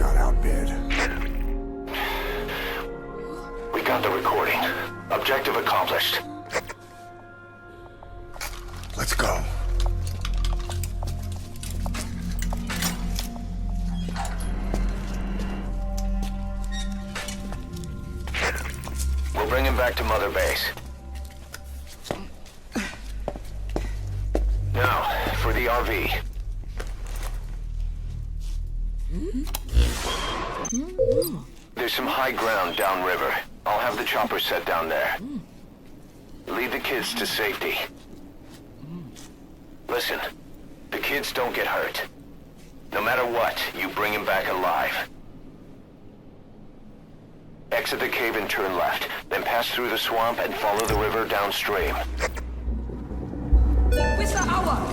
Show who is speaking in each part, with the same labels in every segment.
Speaker 1: got outbid.
Speaker 2: We got the recording. Objective accomplished.
Speaker 1: Let's go.
Speaker 2: We'll bring him back to Mother Base. Now, for the RV. There's some high ground downriver. I'll have the chopper set down there. Lead the kids to safety. Listen, the kids don't get hurt. No matter what, you bring him back alive. Exit the cave and turn left, then pass through the swamp and follow the river downstream.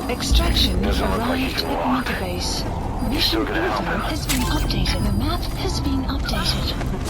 Speaker 3: Extraction
Speaker 2: Doesn't look like you
Speaker 3: arrived
Speaker 2: can
Speaker 3: at
Speaker 2: walk.
Speaker 3: Mother Base.
Speaker 2: Still
Speaker 3: Mission
Speaker 2: gonna help
Speaker 3: order
Speaker 2: him?
Speaker 3: has been updated. The map has been updated.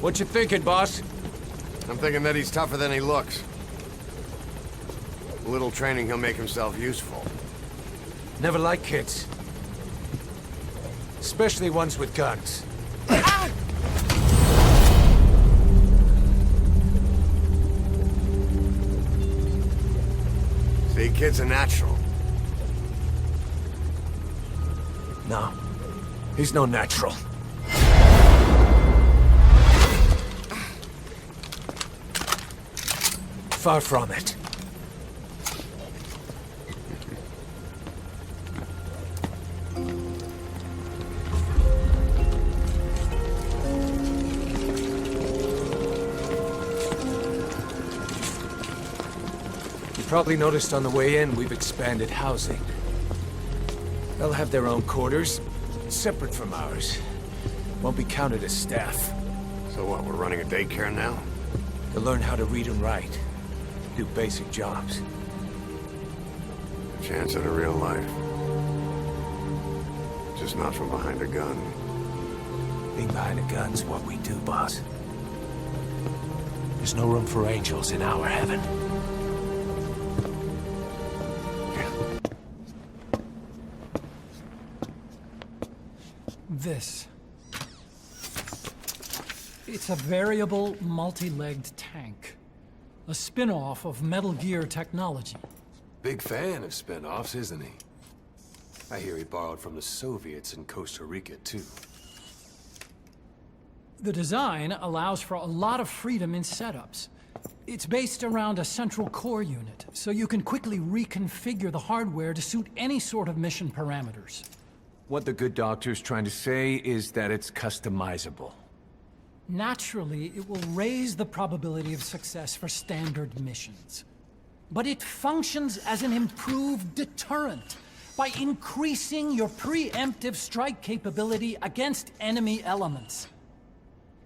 Speaker 4: What you thinking, boss?
Speaker 1: I'm thinking that he's tougher than he looks. A little training, he'll make himself useful.
Speaker 4: Never like kids. Especially ones with guns.
Speaker 1: See, kid's a natural.
Speaker 4: No. He's no natural. Far from it. You probably noticed on the way in, we've expanded housing. They'll have their own quarters, separate from ours. Won't be counted as staff.
Speaker 1: So what, we're running a daycare now?
Speaker 4: They'll learn how to read and write. Do basic jobs.
Speaker 1: Chance at a real life. Just not from behind a gun.
Speaker 4: Being behind a gun's what we do, boss. There's no room for angels in our heaven.
Speaker 5: This. It's a variable, multi-legged tank. A spin-off of Metal Gear technology.
Speaker 6: Big fan of spin-offs, isn't he? I hear he borrowed from the Soviets in Costa Rica, too.
Speaker 5: The design allows for a lot of freedom in setups. It's based around a central core unit, so you can quickly reconfigure the hardware to suit any sort of mission parameters.
Speaker 4: What the good doctor's trying to say is that it's customizable.
Speaker 5: Naturally, it will raise the probability of success for standard missions. But it functions as an improved deterrent by increasing your preemptive strike capability against enemy elements.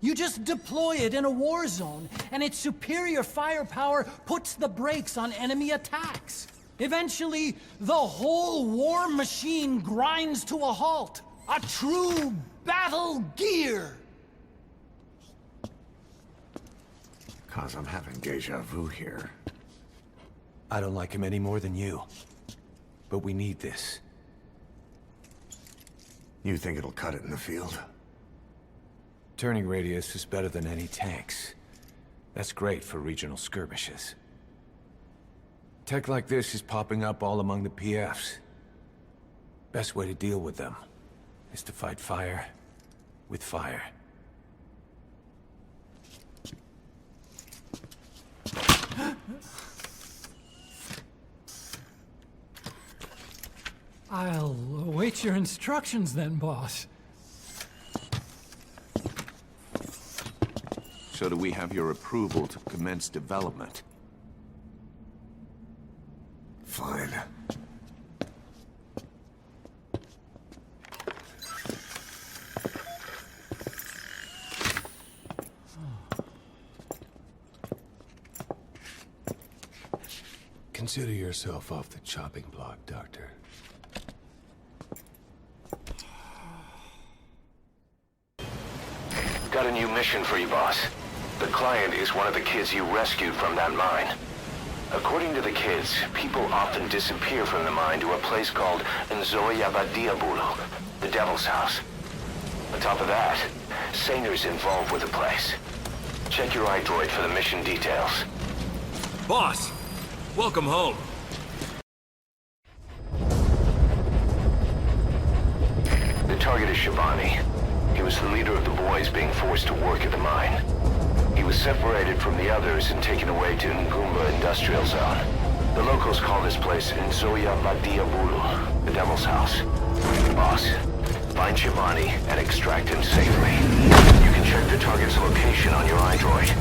Speaker 5: You just deploy it in a war zone, and its superior firepower puts the brakes on enemy attacks. Eventually, the whole war machine grinds to a halt. A true battle gear!
Speaker 1: Cause I'm having deja vu here.
Speaker 4: I don't like him any more than you. But we need this.
Speaker 1: You think it'll cut it in the field?
Speaker 4: Turning radius is better than any tanks. That's great for regional skirmishes. Tech like this is popping up all among the PFs. Best way to deal with them is to fight fire with fire.
Speaker 5: I'll await your instructions then, boss.
Speaker 4: So do we have your approval to commence development?
Speaker 1: Fine.
Speaker 6: Consider yourself off the chopping block, Doctor.
Speaker 2: Got a new mission for you, boss. The client is one of the kids you rescued from that mine. According to the kids, people often disappear from the mine to a place called Mgsv, the Devil's House. On top of that, Saner's involved with the place. Check your iDroid for the mission details.
Speaker 7: Boss, welcome home.
Speaker 2: The target is Shabani. He was the leader of the boys being forced to work at the mine. He was separated from the others and taken away to Ngumba Industrial Zone. The locals call this place Mgsv, the Devil's House. Boss, find Shabani and extract him safely. You can check the target's location on your iDroid.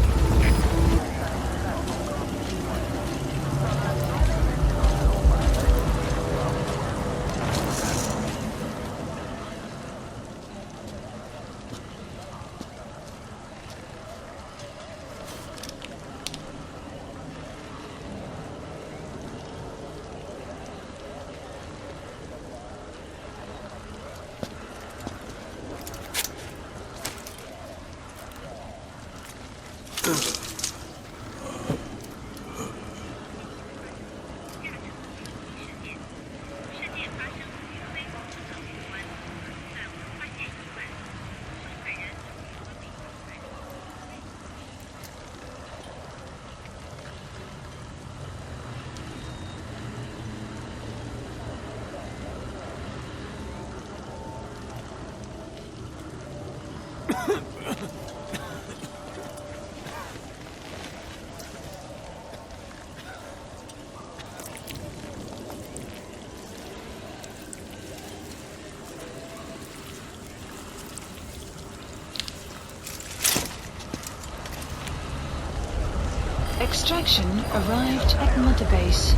Speaker 3: Extraction arrived at Mother Base.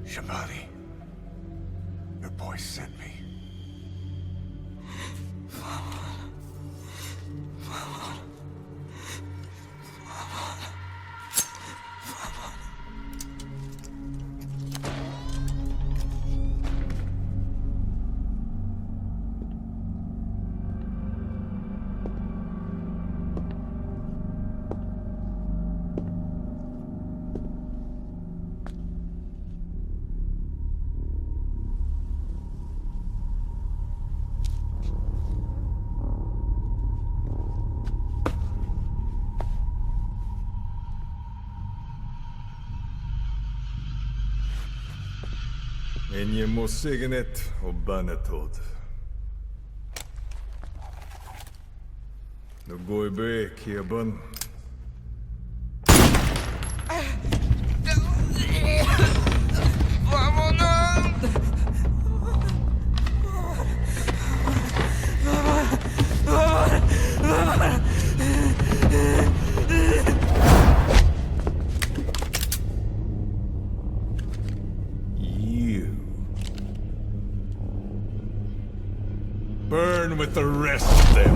Speaker 1: Shabani, your boy sent me.
Speaker 8: En je må signet og bannetod. Nu går i bek i bunn. Burn with the rest of them.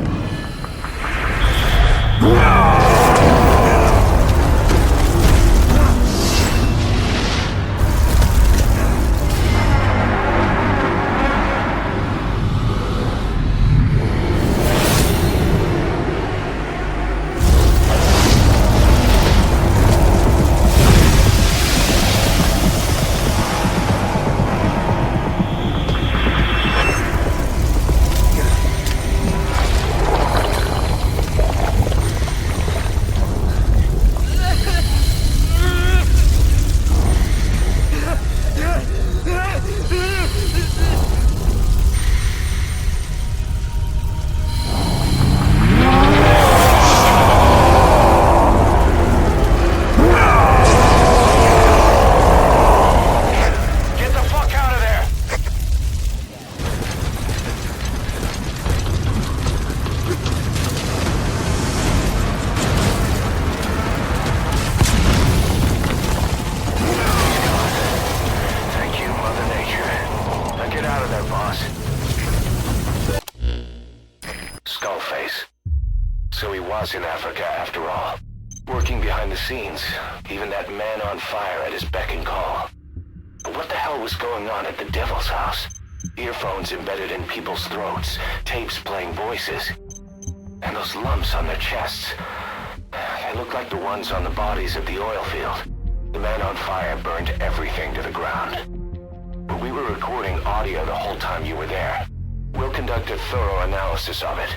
Speaker 2: boss in Africa after all. Working behind the scenes, even that man on fire at his beck and call. But what the hell was going on at the Devil's house? Earphones embedded in people's throats, tapes playing voices. And those lumps on their chests, they look like the ones on the bodies at the oil field. The man on fire burned everything to the ground. But we were recording audio the whole time you were there. We'll conduct a thorough analysis of it.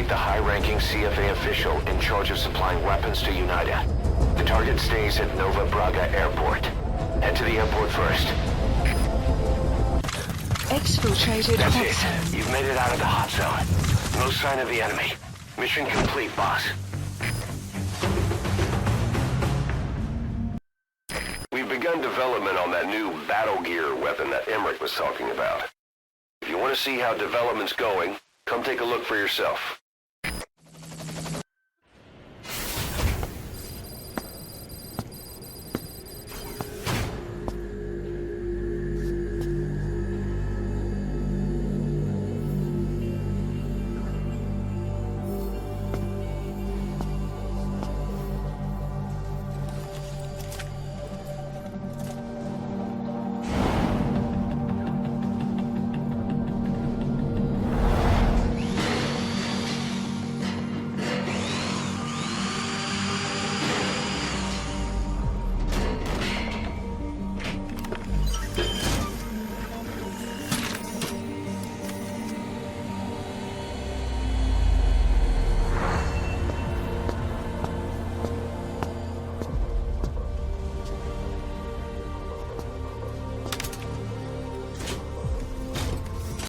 Speaker 2: The high-ranking CFA official in charge of supplying weapons to UNITA. The target stays at Nova Braga Airport. Head to the airport first.
Speaker 3: Exfiltrated
Speaker 2: That's
Speaker 3: hot
Speaker 2: it.
Speaker 3: zone.
Speaker 2: You've made it out of the hot zone. No sign of the enemy. Mission complete, boss. We've begun development on that new battle gear weapon that Emmerich was talking about. If you want to see how development's going, come take a look for yourself.